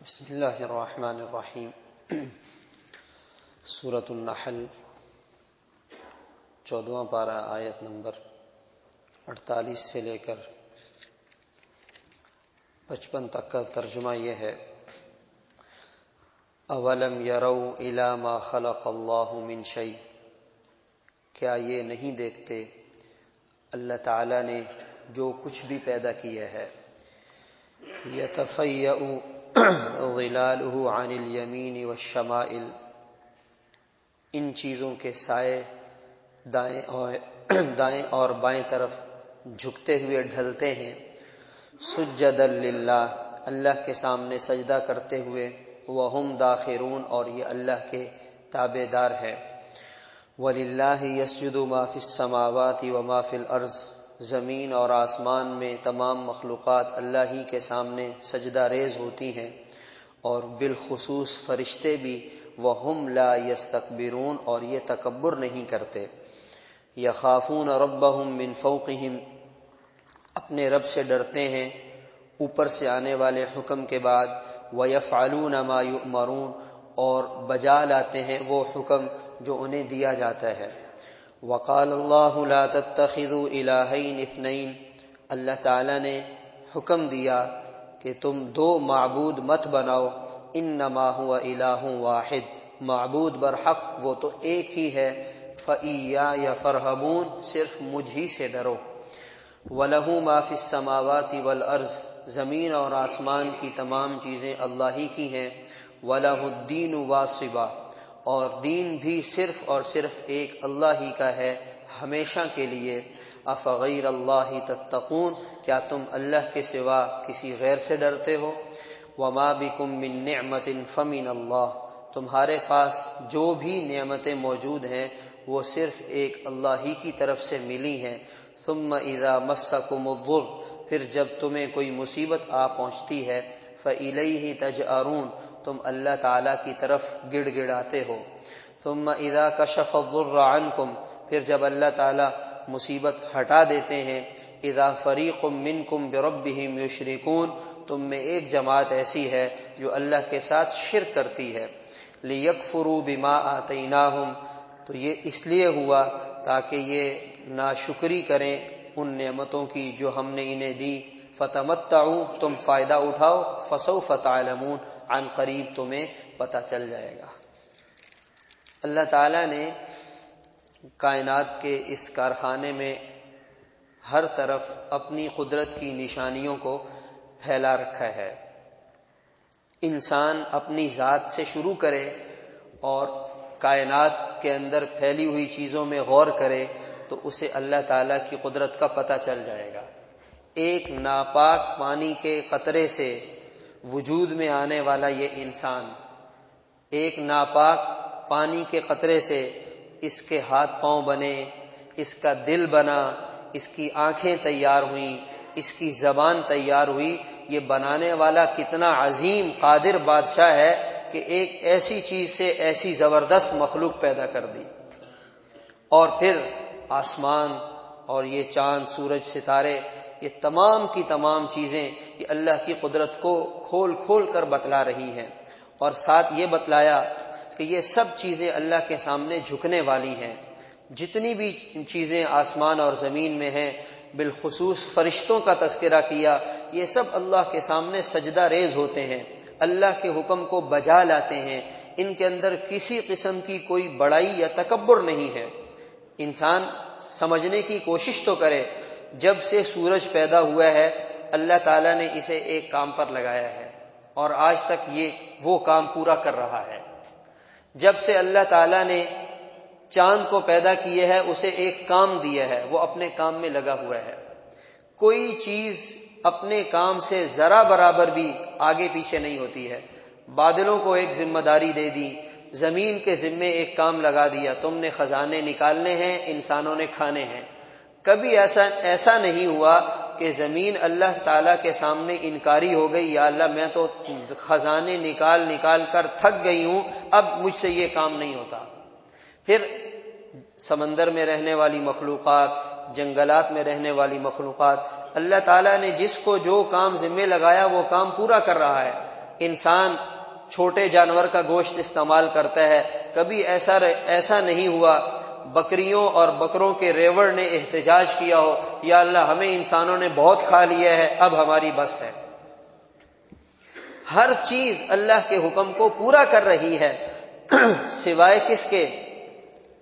بسم اللہ الرحمن الرحیم۔ سورۃ النحل 14واں پارہ، آیت نمبر 48 سے لے کر 55 تک کا ترجمہ یہ ہے: اولم یروا الی ما خلق اللہ من شیء، کیا یہ نہیں دیکھتے اللہ تعالی نے جو کچھ بھی پیدا کیا ہے، یتفیأ ظلالہ عن الیمین والشمائل، ان چیزوں کے سائے دائیں اور بائیں طرف جھکتے ہوئے ڈھلتے ہیں، سجدا للہ، اللہ کے سامنے سجدہ کرتے ہوئے، وہم داخرون، اور یہ اللہ کے تابع دار ہے، وللہ یسجد ما فی السماوات وما فی الارض، زمین اور آسمان میں تمام مخلوقات اللہ ہی کے سامنے سجدہ ریز ہوتی ہیں، اور بالخصوص فرشتے بھی، وہم لا یستکبرون، اور یہ تکبر نہیں کرتے، یخافون ربہم من فوقہم، اپنے رب سے ڈرتے ہیں اوپر سے آنے والے حکم کے بعد، ویفعلون ما یؤمرون، اور بجا لاتے ہیں وہ حکم جو انہیں دیا جاتا ہے، وقال اللہ لا تتخذوا الہین اثنین، اللہ تعالی نے حکم دیا کہ تم دو معبود مت بناؤ، انما هو الہ واحد، معبود برحق وہ تو ایک ہی ہے، فایای فارہبون، صرف مجھ ہی سے ڈرو، وَلَهُ مَا فِي السَّمَاوَاتِ وَالْأَرْضِ، زمین اور آسمان کی تمام چیزیں اللہ ہی کی ہیں، وَلَهُ الدِّينُ وَاصِبًا، اور دین بھی صرف اور صرف ایک اللہ ہی کا ہے ہمیشہ کے لیے، افغیر اللہ تتقون، کیا تم اللہ کے سوا کسی غیر سے ڈرتے ہو، وما بکم من نعمت فمن اللہ، تمہارے پاس جو بھی نعمتیں موجود ہیں وہ صرف ایک اللہ ہی کی طرف سے ملی ہیں، ثم اذا مسکم الضر، پھر جب تمہیں کوئی مصیبت آ پہنچتی ہے، فالیہ تجأرون، تم اللہ تعالیٰ کی طرف گڑ گڑاتے ہو، ثم اذا کشف الضر عنکم، پھر جب اللہ تعالیٰ مصیبت ہٹا دیتے ہیں، اذا فریق منکم بربہم یشرکون، تم میں ایک جماعت ایسی ہے جو اللہ کے ساتھ شرک کرتی ہے، لیکفروا بما آتیناہم، تو یہ اس لیے ہوا تاکہ یہ ناشکری کریں ان نعمتوں کی جو ہم نے انہیں دی، فتمتعوا، تم فائدہ اٹھاؤ، فسوف تعلمون، عن قریب تمہیں پتہ چل جائے گا۔ اللہ تعالیٰ نے کائنات کے اس کارخانے میں ہر طرف اپنی قدرت کی نشانیوں کو پھیلا رکھا ہے، انسان اپنی ذات سے شروع کرے اور کائنات کے اندر پھیلی ہوئی چیزوں میں غور کرے تو اسے اللہ تعالیٰ کی قدرت کا پتہ چل جائے گا۔ ایک ناپاک پانی کے قطرے سے وجود میں آنے والا یہ انسان، ایک ناپاک پانی کے قطرے سے اس کے ہاتھ پاؤں بنے، اس کا دل بنا، اس کی آنکھیں تیار ہوئیں، اس کی زبان تیار ہوئی، یہ بنانے والا کتنا عظیم قادر بادشاہ ہے کہ ایک ایسی چیز سے ایسی زبردست مخلوق پیدا کر دی، اور پھر آسمان اور یہ چاند، سورج، ستارے، یہ تمام کی تمام چیزیں یہ اللہ کی قدرت کو کھول کھول کر بتلا رہی ہیں، اور ساتھ یہ بتلایا کہ یہ سب چیزیں اللہ کے سامنے جھکنے والی ہیں، جتنی بھی چیزیں آسمان اور زمین میں ہیں، بالخصوص فرشتوں کا تذکرہ کیا، یہ سب اللہ کے سامنے سجدہ ریز ہوتے ہیں، اللہ کے حکم کو بجا لاتے ہیں، ان کے اندر کسی قسم کی کوئی بڑائی یا تکبر نہیں ہے۔ انسان سمجھنے کی کوشش تو کرے، جب سے سورج پیدا ہوا ہے اللہ تعالیٰ نے اسے ایک کام پر لگایا ہے اور آج تک یہ وہ کام پورا کر رہا ہے۔ جب سے اللہ تعالیٰ نے چاند کو پیدا کیے ہے اسے ایک کام دیا ہے، وہ اپنے کام میں لگا ہوا ہے، کوئی چیز اپنے کام سے ذرا برابر بھی آگے پیچھے نہیں ہوتی ہے۔ بادلوں کو ایک ذمہ داری دے دی، زمین کے ذمے ایک کام لگا دیا، تم نے خزانے نکالنے ہیں، انسانوں نے کھانے ہیں۔ کبھی ایسا نہیں ہوا کہ زمین اللہ تعالیٰ کے سامنے انکاری ہو گئی، یا اللہ میں تو خزانے نکال نکال کر تھک گئی ہوں، اب مجھ سے یہ کام نہیں ہوتا۔ پھر سمندر میں رہنے والی مخلوقات، جنگلات میں رہنے والی مخلوقات، اللہ تعالیٰ نے جس کو جو کام ذمہ لگایا وہ کام پورا کر رہا ہے، انسان چھوٹے جانور کا گوشت استعمال کرتا ہے، کبھی ایسا نہیں ہوا بکریوں اور بکروں کے ریوڑ نے احتجاج کیا ہو یا اللہ ہمیں انسانوں نے بہت کھا لیا ہے، اب ہماری بس ہے۔ ہر چیز اللہ کے حکم کو پورا کر رہی ہے سوائے کس کے؟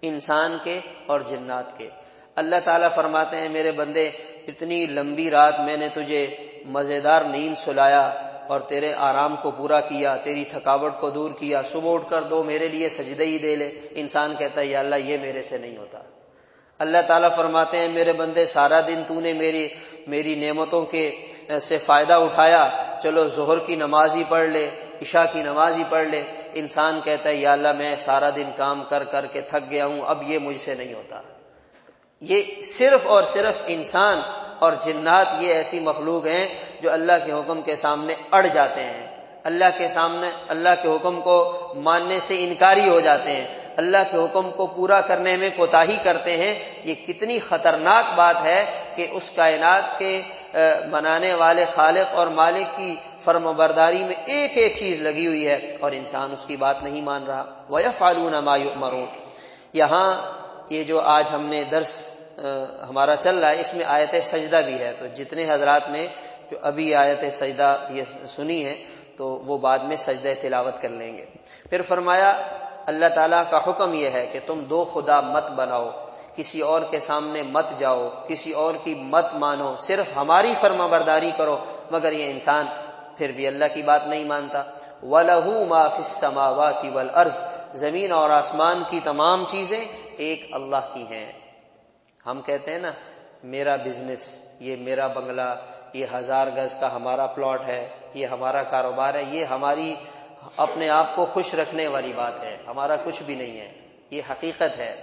انسان کے اور جنات کے۔ اللہ تعالیٰ فرماتے ہیں میرے بندے اتنی لمبی رات میں نے تجھے مزیدار نیند سلایا اور تیرے آرام کو پورا کیا، تیری تھکاوٹ کو دور کیا، صبح اٹھ کر دو میرے لیے سجدے ہی دے لے۔ انسان کہتا ہے یا اللہ یہ میرے سے نہیں ہوتا۔ اللہ تعالیٰ فرماتے ہیں میرے بندے سارا دن تو نے میری نعمتوں کے سے فائدہ اٹھایا، چلو ظہر کی نماز ہی پڑھ لے، عشاء کی نماز ہی پڑھ لے۔ انسان کہتا ہے یا اللہ میں سارا دن کام کر کر کے تھک گیا ہوں، اب یہ مجھ سے نہیں ہوتا۔ یہ صرف اور صرف انسان اور جنات یہ ایسی مخلوق ہیں جو اللہ کے حکم کے سامنے اڑ جاتے ہیں، اللہ کے سامنے اللہ کے حکم کو ماننے سے انکاری ہو جاتے ہیں، اللہ کے حکم کو پورا کرنے میں کوتاہی کرتے ہیں۔ یہ کتنی خطرناک بات ہے کہ اس کائنات کے بنانے والے خالق اور مالک کی فرمانبرداری میں ایک ایک چیز لگی ہوئی ہے اور انسان اس کی بات نہیں مان رہا۔ وَيَفْعَلُونَ مَا يُؤْمَرُونَ۔ یہاں یہ جو آج ہم نے درس ہمارا چل رہا ہے اس میں آیت سجدہ بھی ہے، تو جتنے حضرات نے جو ابھی آیت سجدہ یہ سنی ہے تو وہ بعد میں سجدہ تلاوت کر لیں گے۔ پھر فرمایا اللہ تعالیٰ کا حکم یہ ہے کہ تم دو خدا مت بناؤ، کسی اور کے سامنے مت جاؤ، کسی اور کی مت مانو، صرف ہماری فرما برداری کرو، مگر یہ انسان پھر بھی اللہ کی بات نہیں مانتا۔ وَلَهُ مَا فِي السَّمَاوَاتِ وَالْأَرْضِ، زمین اور آسمان کی تمام چیزیں ایک اللہ کی ہیں۔ ہم کہتے ہیں نا میرا بزنس، یہ میرا بنگلہ، یہ 1000 گز کا ہمارا پلاٹ ہے، یہ ہمارا کاروبار ہے، یہ ہماری اپنے آپ کو خوش رکھنے والی بات ہے، ہمارا کچھ بھی نہیں ہے، یہ حقیقت ہے۔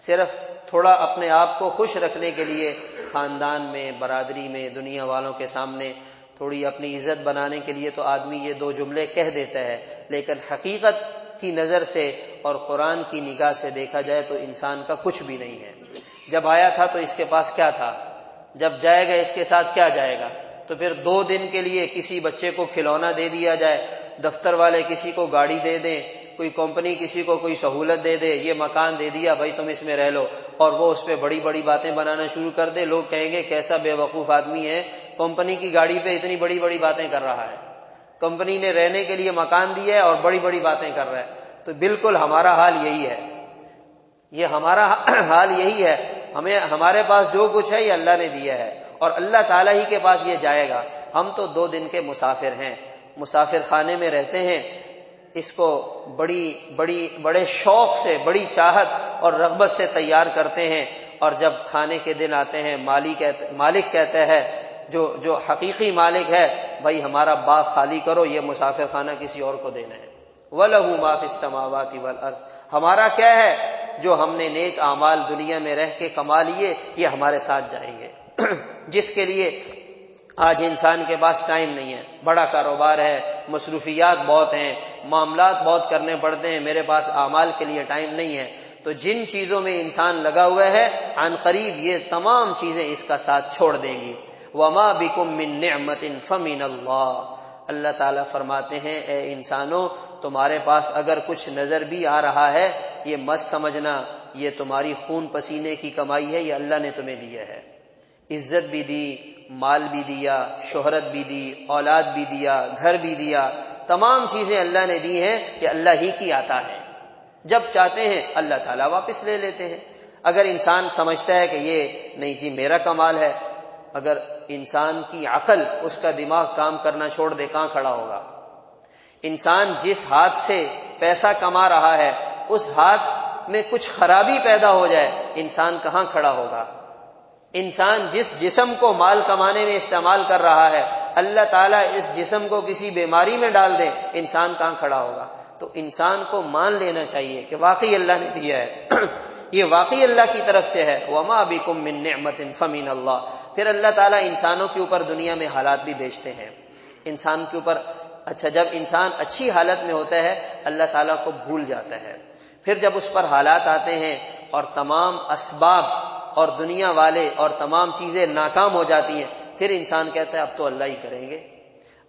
صرف تھوڑا اپنے آپ کو خوش رکھنے کے لیے خاندان میں، برادری میں، دنیا والوں کے سامنے تھوڑی اپنی عزت بنانے کے لیے تو آدمی یہ دو جملے کہہ دیتا ہے، لیکن حقیقت کی نظر سے اور قرآن کی نگاہ سے دیکھا جائے تو انسان کا کچھ بھی نہیں ہے۔ جب آیا تھا تو اس کے پاس کیا تھا، جب جائے گا اس کے ساتھ کیا جائے گا؟ تو پھر 2 دن کے لیے کسی بچے کو کھلونا دے دیا جائے، دفتر والے کسی کو گاڑی دے دیں، کوئی کمپنی کسی کو کوئی سہولت دے دے، یہ مکان دے دیا بھائی تم اس میں رہ لو، اور وہ اس پہ بڑی بڑی باتیں بنانا شروع کر دے، لوگ کہیں گے کیسا بے وقوف آدمی ہے، کمپنی کی گاڑی پہ اتنی بڑی بڑی باتیں کر رہا ہے، کمپنی نے رہنے کے لیے مکان دیا ہے اور بڑی بڑی باتیں کر رہا ہے۔ تو بالکل ہمارا حال یہی ہے، یہ ہمارا حال یہی ہے، ہمارے پاس جو کچھ ہے یہ اللہ نے دیا ہے اور اللہ تعالیٰ ہی کے پاس یہ جائے گا۔ ہم تو 2 دن کے مسافر ہیں، مسافر خانے میں رہتے ہیں، اس کو بڑے شوق سے، بڑی چاہت اور رغبت سے تیار کرتے ہیں، اور جب کھانے کے دن آتے ہیں مالک کہتا ہے جو حقیقی مالک ہے بھائی ہمارا باغ خالی کرو، یہ مسافر خانہ کسی اور کو دینا ہے۔ وَلَهُ مَا فِي السَّمَاوَاتِ وَالْأَرْضِ، ہمارا کیا ہے، جو ہم نے نیک اعمال دنیا میں رہ کے کما لیے یہ ہمارے ساتھ جائیں گے۔ جس کے لیے آج انسان کے پاس ٹائم نہیں ہے، بڑا کاروبار ہے، مصروفیات بہت ہیں، معاملات بہت کرنے پڑتے ہیں، میرے پاس اعمال کے لیے ٹائم نہیں ہے، تو جن چیزوں میں انسان لگا ہوا ہے عن قریب یہ تمام چیزیں اس کا ساتھ چھوڑ دیں گی۔ وَمَا بِكُم مِّن نِّعْمَةٍ فَمِنَ اللَّهِ، اللہ تعالیٰ فرماتے ہیں اے انسانوں تمہارے پاس اگر کچھ نظر بھی آ رہا ہے یہ مت سمجھنا یہ تمہاری خون پسینے کی کمائی ہے، یہ اللہ نے تمہیں دیا ہے۔ عزت بھی دی، مال بھی دیا، شہرت بھی دی، اولاد بھی دیا، گھر بھی دیا، تمام چیزیں اللہ نے دی ہیں، یہ اللہ ہی کی عطا ہے، جب چاہتے ہیں اللہ تعالیٰ واپس لے لیتے ہیں۔ اگر انسان سمجھتا ہے کہ یہ نہیں جی میرا کمال ہے، اگر انسان کی عقل، اس کا دماغ کام کرنا چھوڑ دے کہاں کھڑا ہوگا؟ انسان جس ہاتھ سے پیسہ کما رہا ہے اس ہاتھ میں کچھ خرابی پیدا ہو جائے انسان کہاں کھڑا ہوگا؟ انسان جس جسم کو مال کمانے میں استعمال کر رہا ہے اللہ تعالیٰ اس جسم کو کسی بیماری میں ڈال دے انسان کہاں کھڑا ہوگا؟ تو انسان کو مان لینا چاہیے کہ واقعی اللہ نے دیا ہے، یہ واقعی اللہ کی طرف سے ہے۔ وَمَا بِكُم مِّن نِّعْمَةٍ فَمِنَ اللَّهِ۔ پھر اللہ تعالیٰ انسانوں کے اوپر دنیا میں حالات بھی بھیجتے ہیں، انسان کے اوپر اچھا جب انسان اچھی حالت میں ہوتا ہے اللہ تعالیٰ کو بھول جاتا ہے، پھر جب اس پر حالات آتے ہیں اور تمام اسباب اور دنیا والے اور تمام چیزیں ناکام ہو جاتی ہیں پھر انسان کہتا ہے اب تو اللہ ہی کریں گے،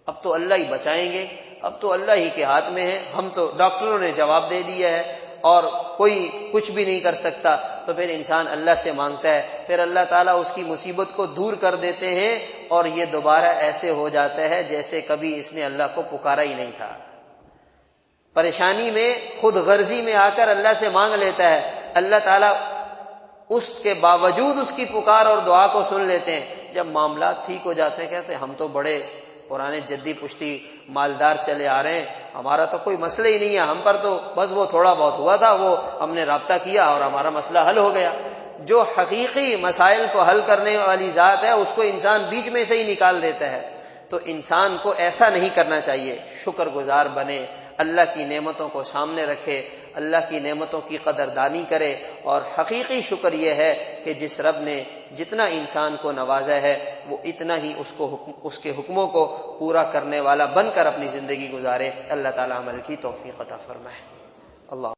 اب تو اللہ ہی بچائیں گے، اب تو اللہ ہی کے ہاتھ میں ہے، ہم تو ڈاکٹروں نے جواب دے دیا ہے اور کوئی کچھ بھی نہیں کر سکتا، تو پھر انسان اللہ سے مانگتا ہے، پھر اللہ تعالیٰ اس کی مصیبت کو دور کر دیتے ہیں اور یہ دوبارہ ایسے ہو جاتا ہے جیسے کبھی اس نے اللہ کو پکارا ہی نہیں تھا۔ پریشانی میں خود غرضی میں آ کر اللہ سے مانگ لیتا ہے، اللہ تعالیٰ اس کے باوجود اس کی پکار اور دعا کو سن لیتے ہیں۔ جب معاملات ٹھیک ہو جاتے ہیں کہتے ہیں ہم تو بڑے پرانے جدی پشتی مالدار چلے آ رہے ہیں، ہمارا تو کوئی مسئلہ ہی نہیں ہے، ہم پر تو بس وہ تھوڑا بہت ہوا تھا، وہ ہم نے رابطہ کیا اور ہمارا مسئلہ حل ہو گیا۔ جو حقیقی مسائل کو حل کرنے والی ذات ہے اس کو انسان بیچ میں سے ہی نکال دیتا ہے۔ تو انسان کو ایسا نہیں کرنا چاہیے، شکر گزار بنے، اللہ کی نعمتوں کو سامنے رکھے، اللہ کی نعمتوں کی قدردانی کرے، اور حقیقی شکر یہ ہے کہ جس رب نے جتنا انسان کو نوازا ہے وہ اتنا ہی اس کے حکموں کو پورا کرنے والا بن کر اپنی زندگی گزارے۔ اللہ تعالی عمل کی توفیق عطا فرمائے۔ اللہ